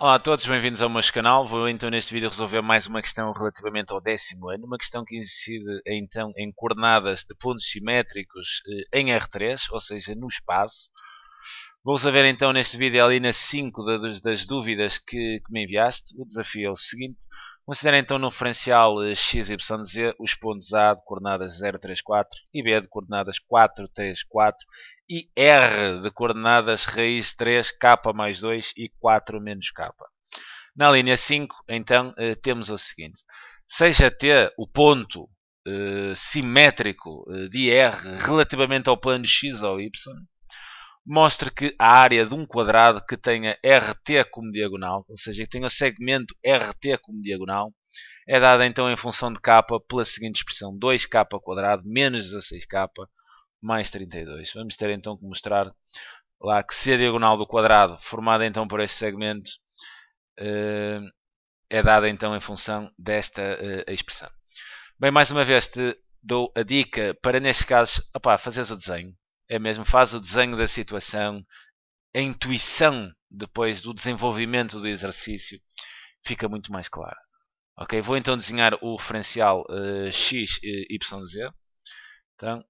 Olá a todos, bem-vindos ao meu canal. Vou então neste vídeo resolver mais uma questão relativamente ao 10º ano, uma questão que incide então em coordenadas de pontos simétricos em R3, ou seja, no espaço. Vou resolver então neste vídeo ali nas 5 das dúvidas que me enviaste. O desafio é o seguinte: considera então no referencial x, y, z os pontos A de coordenadas 0, 3, 4 e B de coordenadas 4, 3, 4 e R de coordenadas raiz 3, k mais 2 e 4 menos k. Na linha 5, então, temos o seguinte: seja T o ponto simétrico de R relativamente ao plano x ou y, mostre que a área de um quadrado que tenha RT como diagonal, ou seja, que tenha o segmento RT como diagonal, é dada então em função de k pela seguinte expressão: 2k quadrado menos 16k mais 32. Vamos ter então que mostrar lá que se a diagonal do quadrado, formada então por este segmento, é dada então em função desta expressão. Bem, mais uma vez te dou a dica para, neste caso, fazeres o desenho. É mesmo, faz o desenho da situação, a intuição depois do desenvolvimento do exercício fica muito mais clara. Ok, vou então desenhar o referencial x, y, z. Então,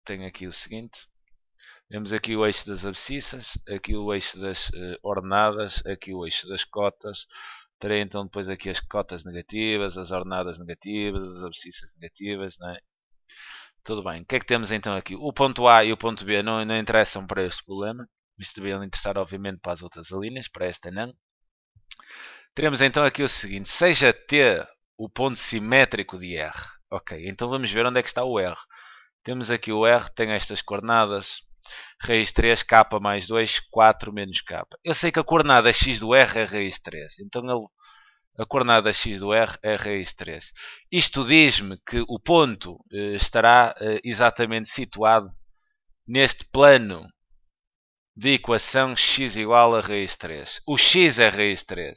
tenho aqui o seguinte. Vemos aqui o eixo das abscissas, aqui o eixo das ordenadas, aqui o eixo das cotas. Terei então depois aqui as cotas negativas, as ordenadas negativas, as abscissas negativas, não é? Tudo bem. O que é que temos então aqui? O ponto A e o ponto B não interessam para este problema. Isto deveriam interessar, obviamente, para as outras linhas, para esta não. Teremos então aqui o seguinte: seja T o ponto simétrico de R. Ok, então vamos ver onde é que está o R. Temos aqui o R, tem estas coordenadas. Raiz 3, k mais 2, 4 menos k. Eu sei que a coordenada x do R é raiz 3. Então a coordenada x do R é raiz 3. Isto diz-me que o ponto estará exatamente situado neste plano de equação x igual a raiz 3. O x é raiz 3.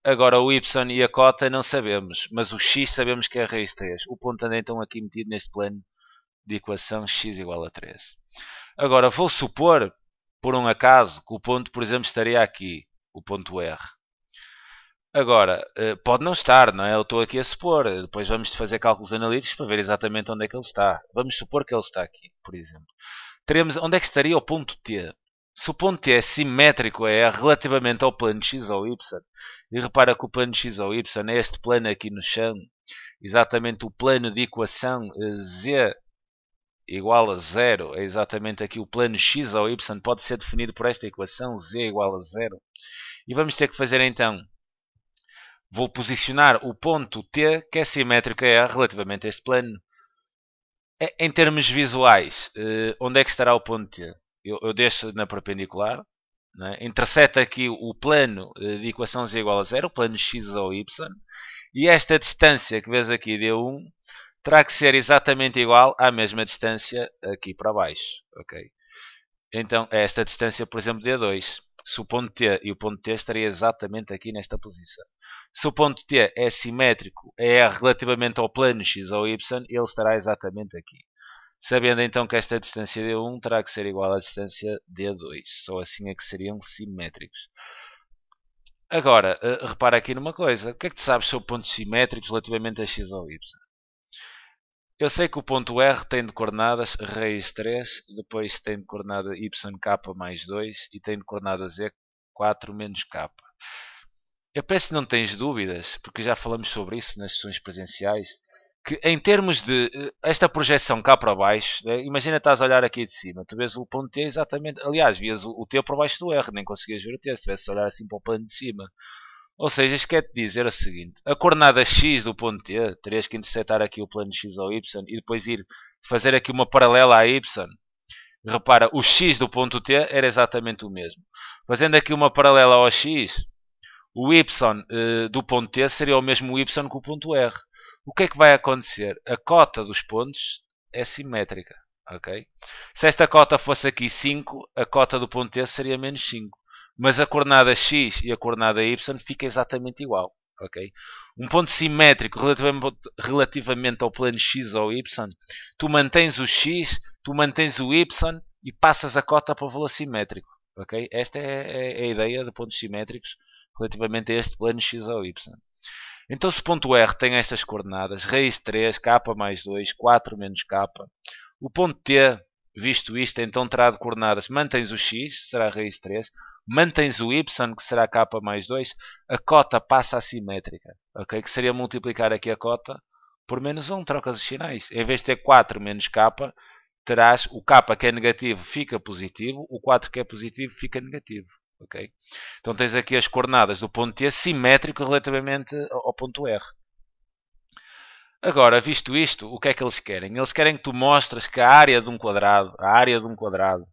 Agora o y e a cota não sabemos, mas o x sabemos que é raiz 3. O ponto anda então aqui metido neste plano de equação x igual a 3. Agora vou supor, por um acaso, que o ponto, por exemplo, estaria aqui, o ponto R. Agora, pode não estar, não é? Eu estou aqui a supor. Depois vamos fazer cálculos analíticos para ver exatamente onde é que ele está. Vamos supor que ele está aqui, por exemplo. Teremos, onde é que estaria o ponto T? Se o ponto T é simétrico a R relativamente ao plano x ou y, e repara que o plano x ou y é este plano aqui no chão, exatamente o plano de equação z igual a 0, é exatamente aqui o plano x ou y, pode ser definido por esta equação, z igual a 0. E vamos ter que fazer então, vou posicionar o ponto T, que é simétrico a R, relativamente a este plano. Em termos visuais, onde é que estará o ponto T? Eu deixo na perpendicular, não é? Interseta aqui o plano de equação z igual a 0, o plano x ou y, e esta distância que vês aqui, d1, terá que ser exatamente igual à mesma distância aqui para baixo. Okay? Então, esta distância, por exemplo, d2. Se o ponto T e o ponto T estaria exatamente aqui nesta posição. Se o ponto T é simétrico a R relativamente ao plano x ou y, ele estará exatamente aqui. Sabendo então que esta distância d1 terá que ser igual à distância d2. Só assim é que seriam simétricos. Agora, repara aqui numa coisa. O que é que tu sabes sobre pontos simétricos relativamente a x ou y? Eu sei que o ponto R tem de coordenadas raiz 3, depois tem de coordenada yk mais 2 e tem de coordenada z 4 menos k. Eu penso que não tens dúvidas, porque já falamos sobre isso nas sessões presenciais, que em termos de esta projeção cá para baixo, imagina estás a olhar aqui de cima, tu vês o ponto T exatamente, aliás, vias o T por baixo do R, nem conseguias ver o T se estivesse a olhar assim para o plano de cima. Ou seja, isto quer dizer o seguinte: a coordenada x do ponto T, terias que intersetar aqui o plano x ou y e depois ir fazer aqui uma paralela a y. Repara, o x do ponto T era exatamente o mesmo. Fazendo aqui uma paralela ao x, o y do ponto T seria o mesmo y que o ponto R. O que é que vai acontecer? A cota dos pontos é simétrica. Okay? Se esta cota fosse aqui 5, a cota do ponto T seria menos 5. Mas a coordenada x e a coordenada y fica exatamente igual. Okay? Um ponto simétrico relativamente ao plano x ou y, tu mantens o x, tu mantens o y e passas a cota para o valor simétrico. Okay? Esta é a ideia de pontos simétricos relativamente a este plano x ou y. Então se o ponto R tem estas coordenadas, raiz 3, k mais 2, 4 menos k, o ponto T, visto isto, então terá de coordenadas, mantens o x, será raiz 3, mantens o y, que será k mais 2, a cota passa a simétrica, ok? Que seria multiplicar aqui a cota por menos 1, trocas os sinais. Em vez de ter 4 menos k, terás o k que é negativo fica positivo, o 4 que é positivo fica negativo. Okay? Então tens aqui as coordenadas do ponto T simétrico relativamente ao ponto R. Agora, visto isto, o que é que eles querem? Eles querem que tu mostres que a área de um quadrado,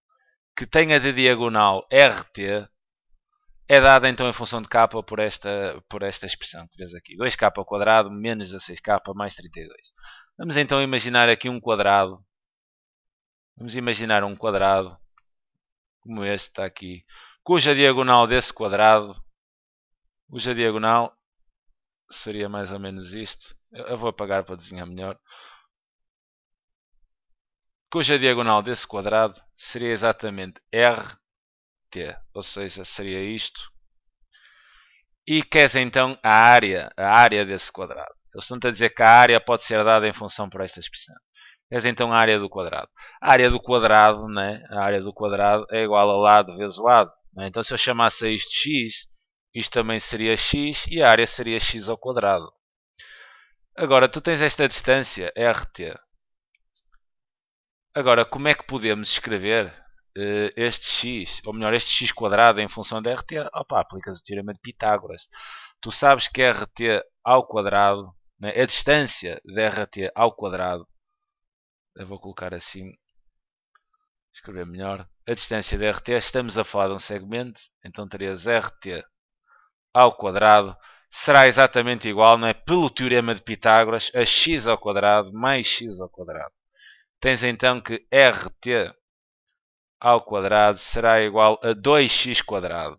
que tenha de diagonal RT, é dada então em função de k por esta expressão que vês aqui. 2k ao quadrado menos 16k mais 32. Vamos então imaginar aqui um quadrado. Vamos imaginar um quadrado como este está aqui, cuja diagonal desse quadrado, cuja diagonal seria mais ou menos isto. Eu vou apagar para desenhar melhor. Cuja diagonal desse quadrado seria exatamente RT, ou seja, seria isto. E queres então a área desse quadrado. Eles estão a dizer que a área pode ser dada em função por esta expressão. Queres então a área do quadrado. A área do quadrado, né? A área do quadrado é igual a lado vezes lado. Né? Então se eu chamasse a isto x, isto também seria x e a área seria x ao quadrado. Agora, tu tens esta distância, RT. Agora, como é que podemos escrever este x, ou melhor, este x quadrado em função de RT? Opa, aplicas o teorema de Pitágoras. Tu sabes que RT ao quadrado, né, a distância de RT ao quadrado, eu vou colocar assim, escrever melhor, a distância de RT, estamos a falar de um segmento, então terias RT ao quadrado, será exatamente igual, não é? Pelo teorema de Pitágoras, a x ao quadrado mais x ao quadrado. Tens então que RT ao quadrado será igual a 2x quadrado.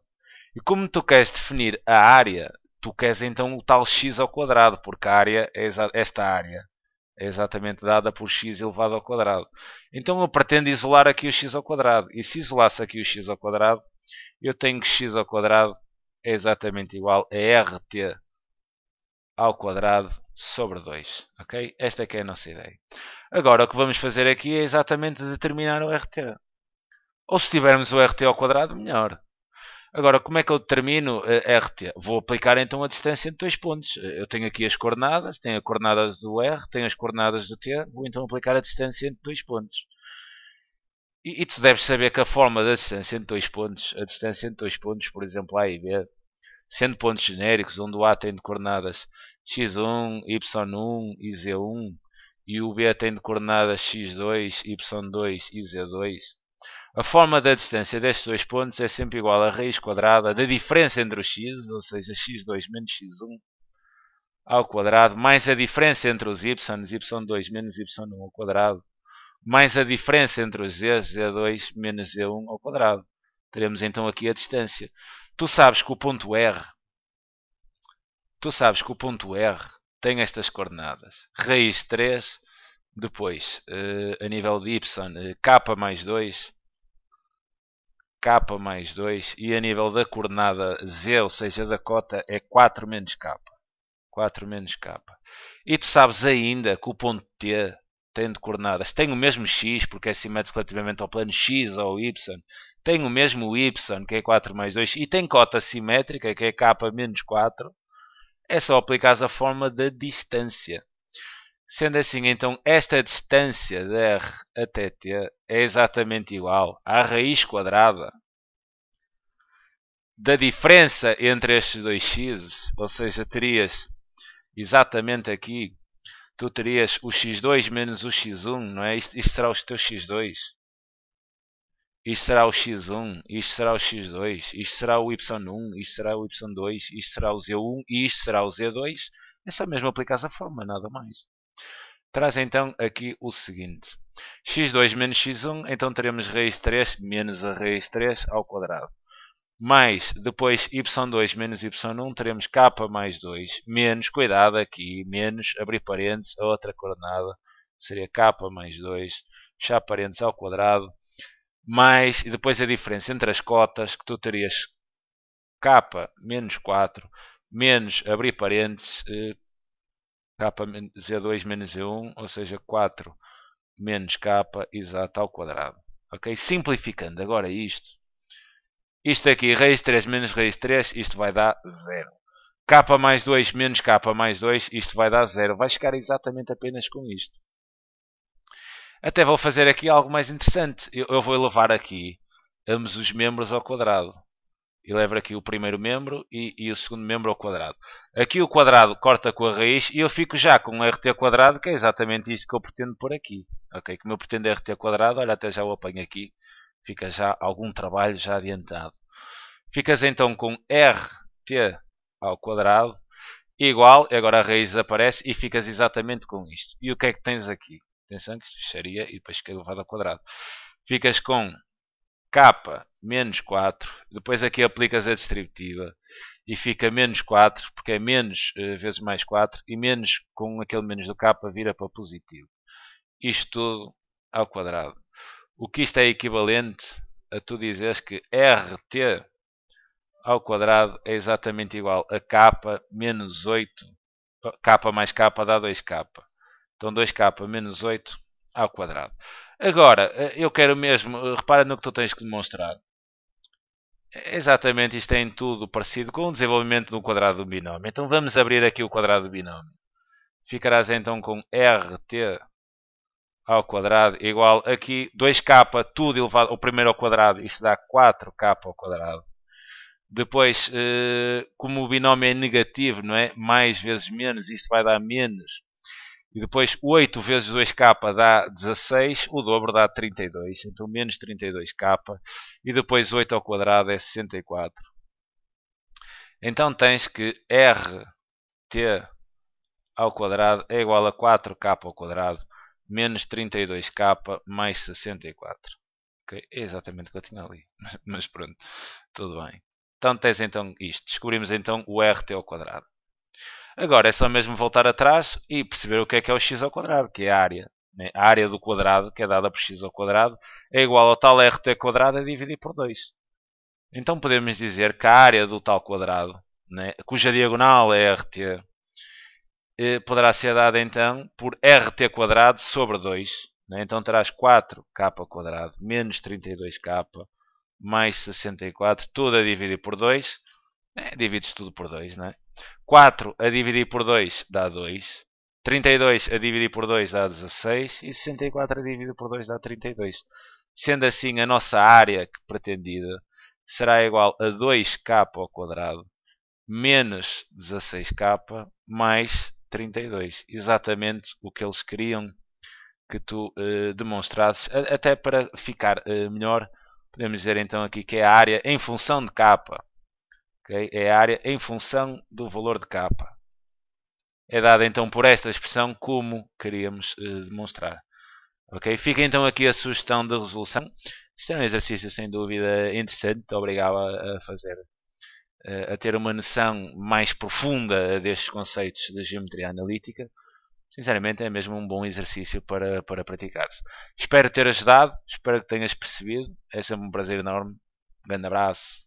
E como tu queres definir a área, tu queres então o tal x ao quadrado, porque a área esta área é exatamente dada por x elevado ao quadrado. Então eu pretendo isolar aqui o x ao quadrado. E se isolasse aqui o x ao quadrado, eu tenho que x ao quadrado é exatamente igual a RT ao quadrado sobre 2. Ok? Esta é que é a nossa ideia. Agora o que vamos fazer aqui é exatamente determinar o RT. Ou se tivermos o RT ao quadrado, melhor. Agora, como é que eu determino RT? Vou aplicar então a distância entre dois pontos. Eu tenho aqui as coordenadas, tenho as coordenadas do R, tenho as coordenadas do T, vou então aplicar a distância entre dois pontos. E tu deves saber que a forma da distância entre dois pontos, a distância entre dois pontos, por exemplo, A e B, sendo pontos genéricos, onde o A tem de coordenadas x1, y1 e z1, e o B tem de coordenadas x2, y2 e z2, a forma da distância destes dois pontos é sempre igual a raiz quadrada da diferença entre os x, ou seja, x2 menos x1 ao quadrado, mais a diferença entre os y, y2 menos y1 ao quadrado, mais a diferença entre os z, z2 menos z1 ao quadrado. Teremos então aqui a distância. Tu sabes que o ponto R tem estas coordenadas. Raiz 3, depois, a nível de y, k mais 2, k mais 2, e a nível da coordenada z, ou seja, da cota, é 4 menos k. 4 menos k. E tu sabes ainda que o ponto T tem de coordenadas, tem o mesmo x, porque é simétrico relativamente ao plano x ou y, tem o mesmo y, que é 4 mais 2, e tem cota simétrica, que é k menos 4, é só aplicar a forma da distância. Sendo assim, então, esta distância de R até T é exatamente igual à raiz quadrada da diferença entre estes dois x, ou seja, terias exatamente aqui, tu terias o x2 menos o x1, não é? Isto será o teu x2. Isto será o x1, isto será o x2, isto será o y1, isto será o y2, isto será o z1 e isto será o z2. É só mesmo aplicar a forma, nada mais. Traz então aqui o seguinte. x2 menos x1, então teremos raiz 3 menos a raiz 3 ao quadrado. Mais, depois y2 menos y1, teremos k mais 2, menos, cuidado aqui, menos, abrir parênteses, a outra coordenada, seria k mais 2, fechar parênteses ao quadrado, mais, e depois a diferença entre as cotas, que tu terias k menos 4 menos, abrir parênteses, k z2 menos z1, ou seja, 4 menos k exato ao quadrado. Ok? Simplificando agora isto aqui, raiz de 3 menos raiz de 3, isto vai dar 0. K mais 2 menos K mais 2, isto vai dar 0. Vai chegar exatamente apenas com isto. Até vou fazer aqui algo mais interessante. Eu vou elevar aqui ambos os membros ao quadrado. Elevo aqui o primeiro membro e o segundo membro ao quadrado. Aqui o quadrado corta com a raiz e eu fico já com um RT quadrado, que é exatamente isto que eu pretendo pôr aqui. Ok? Como eu pretendo RT quadrado, olha, até já o apanho aqui. Fica já algum trabalho já adiantado. Ficas então com RT ao quadrado igual, agora a raiz aparece e ficas exatamente com isto. E o que é que tens aqui? Atenção que isto fecharia e depois fica elevado ao quadrado. Ficas com k menos 4, depois aqui aplicas a distributiva e fica menos 4, porque é menos vezes mais 4, e menos com aquele menos do k vira para positivo. Isto tudo ao quadrado. O que isto é equivalente a tu dizeres que RT ao quadrado é exatamente igual a k menos 8, k mais k dá 2k. Então 2k menos 8 ao quadrado. Agora, eu quero mesmo, repara no que tu tens que demonstrar. Exatamente, isto é em tudo parecido com o desenvolvimento do quadrado do binómio. Então vamos abrir aqui o quadrado do binómio. Ficarás então com RT ao quadrado igual aqui 2k tudo elevado, o primeiro ao quadrado, isto dá 4k ao quadrado. Depois, como o binómio é negativo, não é? Mais vezes menos, isto vai dar menos. E depois 8 vezes 2k dá 16, o dobro dá 32, então menos 32k. E depois 8 ao quadrado é 64. Então tens que RT ao quadrado é igual a 4k ao quadrado menos 32k mais 64. Okay? É exatamente o que eu tinha ali. Mas pronto, tudo bem. Então tens então isto. Descobrimos então o RT ao quadrado. Agora é só mesmo voltar atrás e perceber o que é o x ao quadrado, que é a área. Né? A área do quadrado, que é dada por x ao quadrado, é igual ao tal RT quadrado a dividir por 2. Então podemos dizer que a área do tal quadrado, né, cuja diagonal é RT, poderá ser dada então por RT quadrado sobre 2. Né? Então terás 4k quadrado menos 32k mais 64, tudo a dividir por 2. Divides tudo por 2, não é? 4 a dividir por 2 dá 2. 32 a dividir por 2 dá 16. E 64 a dividir por 2 dá 32. Sendo assim, a nossa área pretendida será igual a 2k ao quadrado menos 16k mais 32. Exatamente o que eles queriam que tu demonstrasses. Até para ficar melhor, podemos dizer então aqui que é a área em função de k. Okay? É a área em função do valor de k. É dada então por esta expressão como queríamos demonstrar. Okay? Fica então aqui a sugestão de resolução. Isto é um exercício sem dúvida interessante. Obrigado a fazer, a ter uma noção mais profunda destes conceitos da geometria analítica. Sinceramente é mesmo um bom exercício para praticares. Espero ter ajudado, espero que tenhas percebido. É sempre um prazer enorme. Um grande abraço.